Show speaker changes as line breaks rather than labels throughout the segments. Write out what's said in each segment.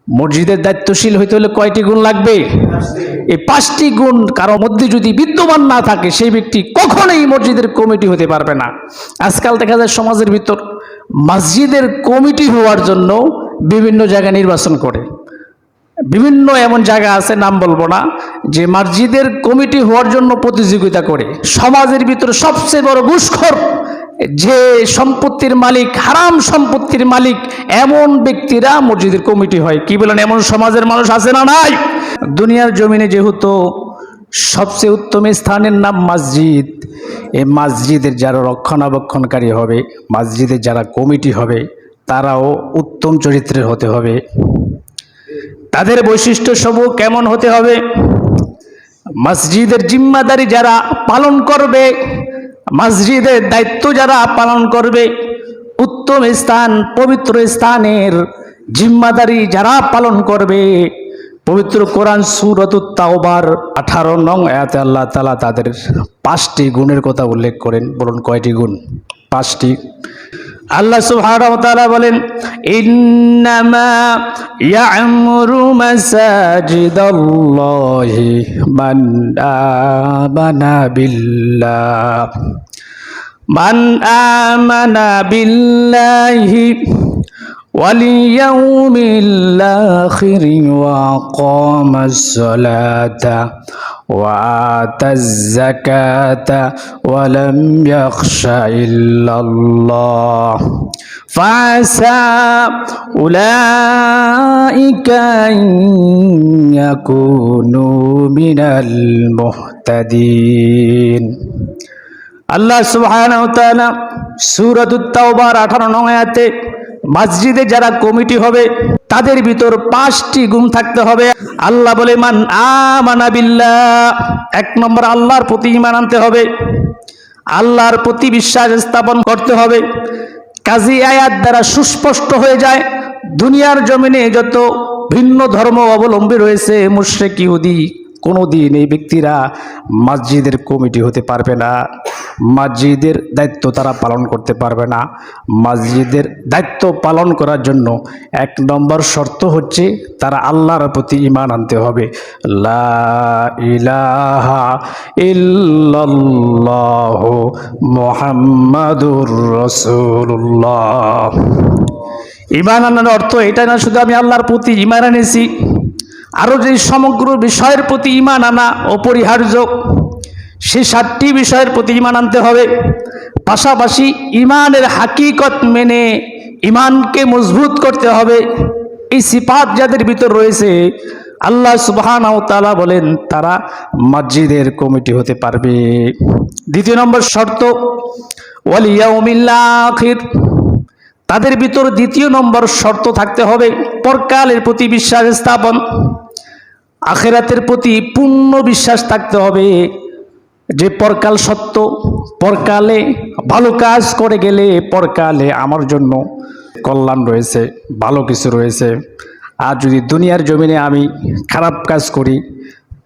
মসজিদের দায়িত্বশীল হইতে হলে কয়টি গুণ লাগবে? এই 5টি গুণ কারোর মধ্যে যদি বিদ্যমান না থাকে সেই ব্যক্তি কখনোই মসজিদের কমিটি হতে পারবে না। আজকাল দেখা যায় সমাজের ভিতর মসজিদের কমিটি হওয়ার জন্য বিভিন্ন জায়গায় নির্বাচন করে। বিভিন্ন এমন জায়গা আছে, নাম বলবো না, যে মসজিদের কমিটি হওয়ার জন্য প্রতিযোগিতা করে। সমাজের ভিতরে সবচেয়ে বড় ঘুষখোর, যে সম্পত্তির মালিক, হারাম সম্পত্তির মালিক, এমন ব্যক্তিরা মসজিদের কমিটি হয়। কি বলেন, এমন সমাজের মানুষ আছে না নাই? দুনিয়ার জমিনে যেহেতু সবচেয়ে উত্তম স্থানের নাম মসজিদ, এই মসজিদের যারা রক্ষণাবেক্ষণকারী হবে, মসজিদের যারা কমিটি হবে, তারাও উত্তম চরিত্রের হতে হবে। তাদের বৈশিষ্ট্য সমূহ কেমন হতে হবে? মসজিদের জিম্মাদারি যারা পালন করবে, মসজিদের দায়িত্ব যারা পালন করবে, উত্তম স্থান, পবিত্র স্থানের জিম্মাদারি যারা পালন করবে, পবিত্র কোরআন সূরাতুত তাওবার 18 নং আয়াতে আল্লাহ তাআলা তাদের 5টি গুণের কথা উল্লেখ করেন। বলুন কয়টি গুণ? 5টি। আল্লাহ সুবহানাহু ওয়া তাআলা বলেন, ইন্নামা ইয়া'মুরু মাসাজিদাল্লাহি মান আমানা বিল্লাহি ওয়াল ইয়াউমিল আখিরি ওয়া আকামাস সালাতা ওয়া আতাজ যাকাতা ওয়া লাম ইয়াখশা ইল্লাল্লাহ ফাসা উলাইকা আন ইয়াকুনু মিনাল মুহতাদিন। আল্লাহ সুবহানাহু ওয়া তাআলা সূরাতুত তাওবার 18 নং আয়াতে মসজিদে যারা কমিটি হবে তাদের ভিতর 5টি গুণ থাকতে হবে। আল্লাহ বলে, মান আমানা বিল্লাহ, 1 নম্বর আল্লাহর প্রতি ঈমান আনতে হবে, আল্লাহর প্রতি বিশ্বাস স্থাপন করতে হবে। কাজী আয়াত দ্বারা সুস্পষ্ট হয়ে যায়, দুনিয়ার জমিনে যত ভিন্ন ধর্ম অবলম্বী রয়েছে, মুশরিক ইহুদি, কোনোদিন এই ব্যক্তিরা মসজিদের কমিটি হতে পারবে না, মসজিদের দায়িত্ব তারা পালন করতে পারবে না। মসজিদের দায়িত্ব পালন করার জন্য 1 নম্বর শর্ত হচ্ছে তারা আল্লাহর প্রতি ঈমান আনতে হবে। লা ইলাহা ইল্লাল্লাহু মুহাম্মাদুর রাসূলুল্লাহ। ঈমান আনার অর্থ এটা না শুধু আমি আল্লাহর প্রতি ঈমান এনেছি, আরও যে সমগ্র বিষয়ের প্রতি ঈমান আনা অপরিহার্য, সে 7টি বিষয়ের প্রতি ঈমান আনতে হবে। পাশাপাশি ঈমানের হাকিকত মেনে ঈমানকে মজবুত করতে হবে। এই সিফাত যাদের ভিতর রয়েছে, আল্লাহ সুবহানাহু ওয়া তাআলা বলেন তারা মসজিদের কমিটি হতে পারবে। 2 নম্বর শর্ত, ওয়াল ইয়াউমিল আখির, তাদের ভিতর 2 নম্বর শর্ত থাকতে হবে পরকালের প্রতি বিশ্বাস স্থাপন, আখিরাতের প্রতি পূর্ণ বিশ্বাস থাকতে হবে যে পরকাল সত্য, পরকালে ভালো কাজ করে গেলে পরকালে আমার জন্য কল্যাণ রয়েছে, ভালো কিছু রয়েছে। আর যদি দুনিয়ার জমিনে আমি খারাপ কাজ করি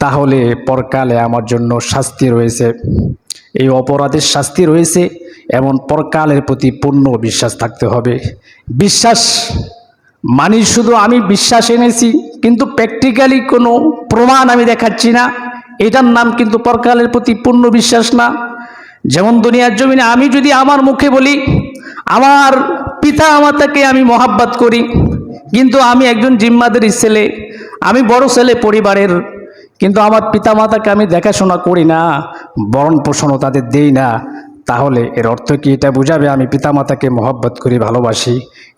তাহলে পরকালে আমার জন্য শাস্তি রয়েছে, এই অপরাধের শাস্তি রয়েছে। এমন পরকালের প্রতি পূর্ণ বিশ্বাস থাকতে হবে। বিশ্বাস মানে শুধু আমি বিশ্বাস এনেছি কিন্তু প্র্যাকটিক্যালি কোনো প্রমাণ আমি দেখাচ্ছি না, এটার নাম কিন্তু পরকালের প্রতি পূর্ণ বিশ্বাস না। যেমন দুনিয়ার জমিনে আমি যদি আমার মুখে বলি আমার পিতা মাতাকে আমি মহাব্বত করি, কিন্তু আমি একজন জিম্মাদারি ছেলে, আমি বড় ছেলে পরিবারের, কিন্তু আমার পিতা মাতাকে আমি দেখাশোনা করি না, ভরণ পোষণও তাদের দেই না, তাহলে এর অর্থ কি এটা বোঝাবে আমি পিতামাতাকে মহব্বত করি, ভালোবাসি?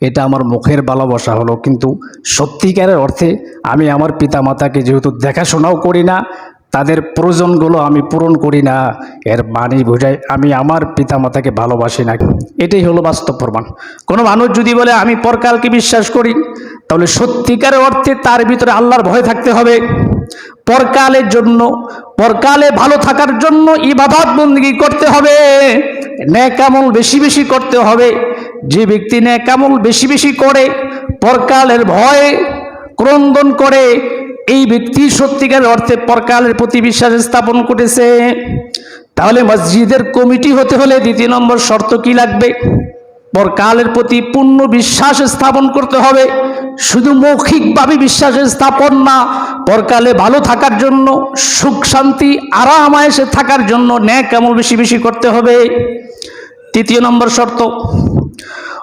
এটা আমার মুখের ভালোবাসা হলো, কিন্তু সত্যিকারের অর্থে আমি আমার পিতামাতাকে যেহেতু দেখাশোনাও করি না, তাদের প্রয়োজনগুলো আমি পূরণ করি না, এর মানে বোঝায় আমি আমার পিতামাতাকে ভালোবাসি না। এটাই হলো বাস্তব প্রমাণ। কোনো মানুষ যদি বলে আমি পরকালকে বিশ্বাস করি, তাহলে সত্যিকারের অর্থে তার ভিতরে আল্লাহর ভয় থাকতে হবে। পরকালের জন্য, পরকালে ভালো থাকার জন্য ইবাদত বন্দেগী করতে হবে, নেক আমল বেশি বেশি করতে হবে। যে ব্যক্তি নেক আমল বেশি বেশি করে, পরকালের ভয় ক্রন্দন করে, এই ব্যক্তি সত্যিকার অর্থে পরকালের প্রতি বিশ্বাস স্থাপন করেছে। তাহলে মসজিদের কমিটি হতে হলে 2 নম্বর শর্ত কি লাগবে? পরকালের প্রতি পূর্ণ বিশ্বাস স্থাপন করতে হবে। শুধু মৌখিকভাবে বিশ্বাস স্থাপন না, পরকালে ভালো থাকার জন্য, সুখ শান্তি আরাম আয়েশে থাকার জন্য নেক আমল বেশি বেশি করতে হবে। তৃতীয় নম্বর শর্ত,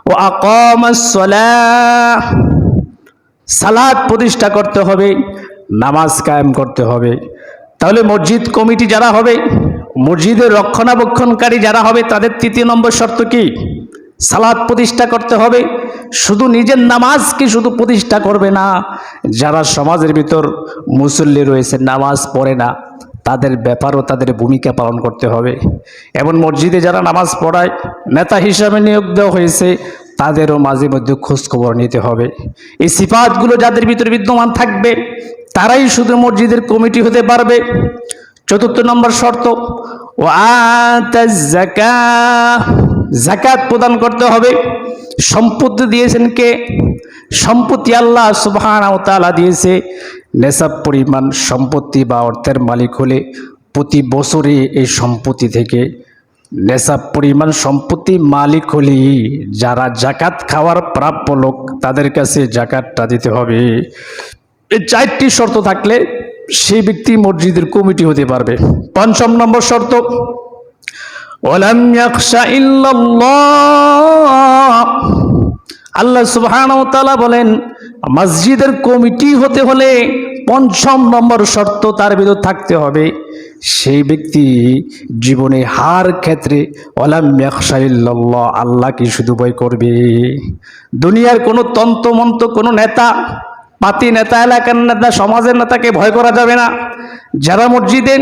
ও আকামাস সালাহ, সালাত প্রতিষ্ঠা করতে হবে, নামাজ কায়েম করতে হবে। তাহলে মসজিদ কমিটি যারা হবে, মসজিদের রক্ষণাবেক্ষণকারী যারা হবে, তাদের তৃতীয় নম্বর শর্ত কি? সালাত প্রতিষ্ঠা করতে হবে। শুধু নিজের নামাজকে শুধু প্রতিষ্ঠা করবে না, যারা সমাজের ভিতর মুসল্লি রয়েছে নামাজ পড়ে না, তাদের ব্যাপারও তাদের ভূমিকা পালন করতে হবে। এবং মসজিদে যারা নামাজ পড়ায় নেতা হিসাবে নিয়োগ দেওয়া হয়েছে, তাদেরও মাঝে মধ্যে খোঁজখবর নিতে হবে। এই সিফাতগুলো যাদের ভিতরে বিদ্যমান থাকবে, তারাই শুধু মসজিদের কমিটি হতে পারবে। চতুর্থ নম্বর শর্ত, ও আতাজ যাকাত, যাকাত প্রদান করতে হবে। সম্পত্তি দিয়েছেন কে? সম্পত্তি আল্লাহ সুবহানাহু ওয়া তাআলা দিয়েছে। নেশাব পরিমাণ সম্পত্তি বা অর্থের মালিক হলে প্রতি বছরে এই সম্পত্তি থেকে নেশাব পরিমাণ সম্পত্তি মালিক হলেই যারা জাকাত খাওয়ার প্রাপ্য লোক, তাদের কাছে জাকাতটা দিতে হবে। এই চারটি শর্ত থাকলে সেই ব্যক্তি মসজিদের কমিটি হতে পারবে। পঞ্চম নম্বর শর্ত, ওয়ালাম ইয়াখশা ইল্লাল্লাহ, আল্লাহ সুবহানাহু ওয়া তাআলা বলেন মসজিদের কমিটি হতে হলে পঞ্চম নম্বর শর্ত তার ভিতর থাকতে হবে, সেই ব্যক্তি জীবনে হার ক্ষেত্রে ওয়ালাম ইয়াখশা ইল্লাল্লাহ, আল্লাহকে শুধু ভয় করবে। দুনিয়ার কোনো তন্ত্রমন্ত্র, কোনো নেতা পাতি নেতা, এলাকার নেতা, সমাজের নেতাকে ভয় করা যাবে না। যারা মসজিদের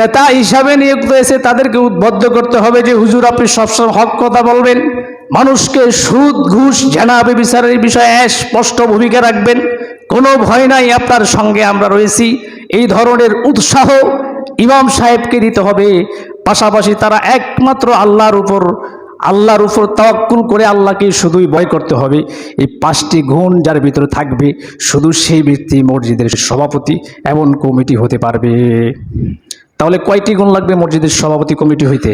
নেতা হিসাবে নিযুক্ত হয়েছে তাদেরকে উদ্বুদ্ধ করতে হবে যে হুজুর আপনি সবসময় হক কথা বলবেন, মানুষকে সুদ ঘুষ জেনা বিচারের বিষয়ে স্পষ্ট ভূমিকা রাখবেন, কোনো ভয় নাই, আপনার সঙ্গে আমরা রয়েছি, এই ধরনের উৎসাহ ইমাম সাহেবকে দিতে হবে। পাশাপাশি তারা একমাত্র আল্লাহর উপর তাওয়াক্কুল করে আল্লাহকে শুধুই ভয় করতে হবে। এই পাঁচটি গুণ যার ভিতরে থাকবে, শুধু সেই ব্যক্তি মসজিদের সভাপতি এবং কমিটি হতে পারবে। তাহলে কয়টি গুণ লাগবে মসজিদের সভাপতি কমিটি হইতে?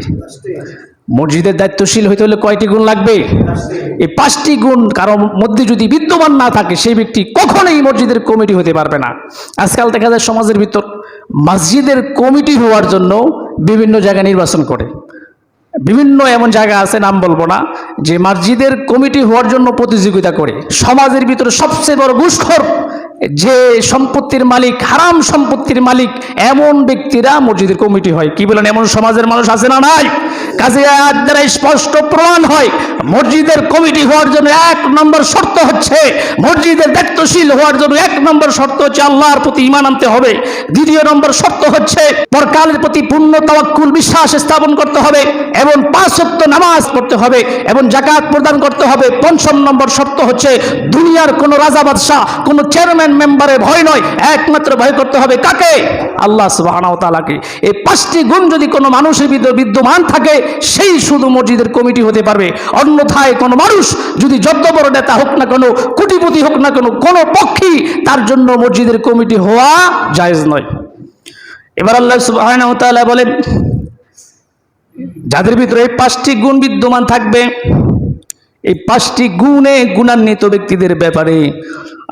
মসজিদের দায়িত্বশীল হইতে হলে কয়টি গুণ লাগবে? এই পাঁচটি গুণ কারো মধ্যে যদি বিদ্যমান না থাকে, সেই ব্যক্তি কখনোই মসজিদের কমিটি হতে পারবে না। আজকাল দেখা যায় সমাজের ভিতর মসজিদের কমিটি হওয়ার জন্য বিভিন্ন জায়গা নির্বাচন করে। বিভিন্ন এমন জায়গা আছে, নাম বলবো না, যে মসজিদের কমিটি হওয়ার জন্য প্রতিযোগিতা করে। সমাজের ভিতরে সবচেয়ে বড় ঘুষখোর, যে সম্পত্তির মালিক, হারাম সম্পত্তির মালিক, এমন ব্যক্তিরা মসজিদের কমিটি হয়। কি বলেন, এমন সমাজের মানুষ আছে না নাই? কাজে আয়াত দ্বারা স্পষ্ট প্রমাণ হয়, মসজিদের কমিটি হওয়ার জন্য এক নম্বর শর্ত হচ্ছে, মসজিদের দায়িত্বশীল হওয়ার জন্য এক নম্বর শর্ত হচ্ছে আল্লাহর প্রতি ঈমান আনতে হবে। দ্বিতীয় নম্বর শর্ত হচ্ছে পরকালের প্রতি পূর্ণ তাওয়াক্কুল বিশ্বাস স্থাপন করতে হবে এবং 5 ওয়াক্ত নামাজ পড়তে হবে এবং যাকাত প্রদান করতে হবে। পঞ্চম নম্বর শর্ত হচ্ছে দুনিয়ার কোনো রাজা বাদশাহ, কোনো চেয়ারম্যান মেম্বারে ভয় নয়, একমাত্র ভয় করতে হবে কাকে? আল্লাহ সুবহানাহু ওয়া তাআলাকে। এই পাঁচটি গুণ যদি কোনো মানুষের ভিতরে বিদ্যমান থাকে, সেই শুধু মসজিদের কমিটি হতে পারবে। অন্যথায় কোনো মানুষ যদি যত বড় নেতা হোক না কেন, কোটিপতি হোক না কেন, কোনো পক্ষী তার জন্য মসজিদের কমিটি হওয়া জায়েজ নয়। এবার আল্লাহ সুবহানাহু ওয়া তাআলা বলেন, যাদের ভিতরে এই পাঁচটি গুণ বিদ্যমান থাকবে, এই পাঁচটি গুণে গুণান্বিত ব্যক্তিদের ব্যাপারে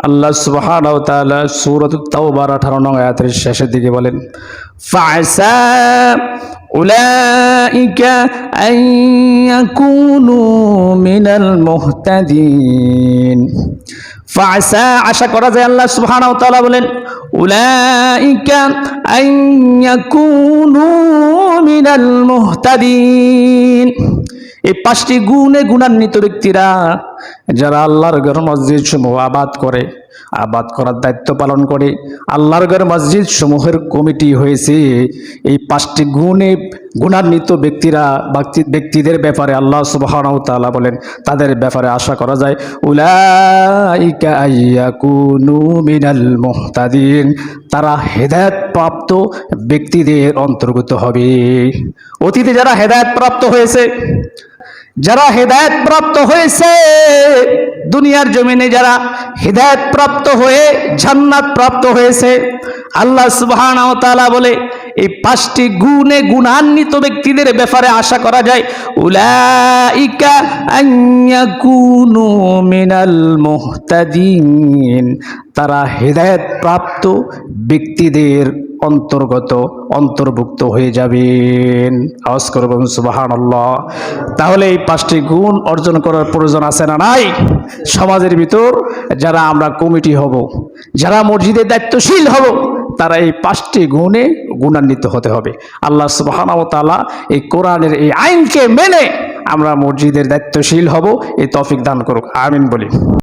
আল্লাহ সুবহানাহু ওয়া তাআলা সূরাত তাওবার 18 নং আয়াতের শেষের দিকে বলেন, ফাআসা উলাইকা আন ইয়াকুনু মিনাল মুহতাদিন। ফাআসা, আশা করা যায়, আল্লাহ সুবহানাহু ওয়া তাআলা বলেন উলাইকা আন ইয়াকুনু মিনাল মুহতাদিন। এই পাঁচটি গুণে গুণান্বিত ব্যক্তিরা যারা আল্লাহর ঘর মসজিদ সমূহ আবাদ করে, আবাদ করার দায়িত্ব পালন করে, আল্লাহর ঘর মসজিদ সমূহের কমিটি হয়েছে, এই পাঁচটি গুণে গুণান্বিত ব্যক্তিদের ব্যাপারে আল্লাহ সুবহানাহু ওয়া তাআলা বলেন, তাদের ব্যাপারে আশা করা যায় উলাইকা আইয়াকুনু মিনাল মুহতাদিন, তারা হেদায়েত প্রাপ্ত ব্যক্তিদের অন্তর্গত হবে। অতীতে যারা হেদায়েত প্রাপ্ত হয়েছে, যারা হেদায়েত প্রাপ্ত হয়েছে, দুনিয়ার জমিনে যারা হেদায়েত প্রাপ্ত হয়ে জান্নাত প্রাপ্ত হয়েছে, আল্লাহ সুবহানাহু ওয়া তাআলা বলে এই 5টি গুণে গুণান্বিত ব্যক্তিদের ব্যাপারে আশা করা যায় উলাইকা আইয়াকুনু মিনাল মুহতাদিন, তারা হেদায়েত প্রাপ্ত ব্যক্তিদের অন্তর্ভুক্ত হয়ে যাবেন। আওয়াজ করবেন সুবহানাল্লাহ। তাহলে এই 5টি গুণ অর্জন করার প্রয়োজন আছে না নাই? সমাজের ভিতর যারা আমরা কমিটি হব, যারা মসজিদের দায়িত্বশীল হব, তারা এই 5টি গুণে গুণান্বিত হতে হবে। আল্লাহ সুবহানাহু ওয়া তাআলা এই কোরআনের এই আইনকে মেনে আমরা মসজিদের দায়িত্বশীল হব, এই তৌফিক দান করুক, আমিন বলি।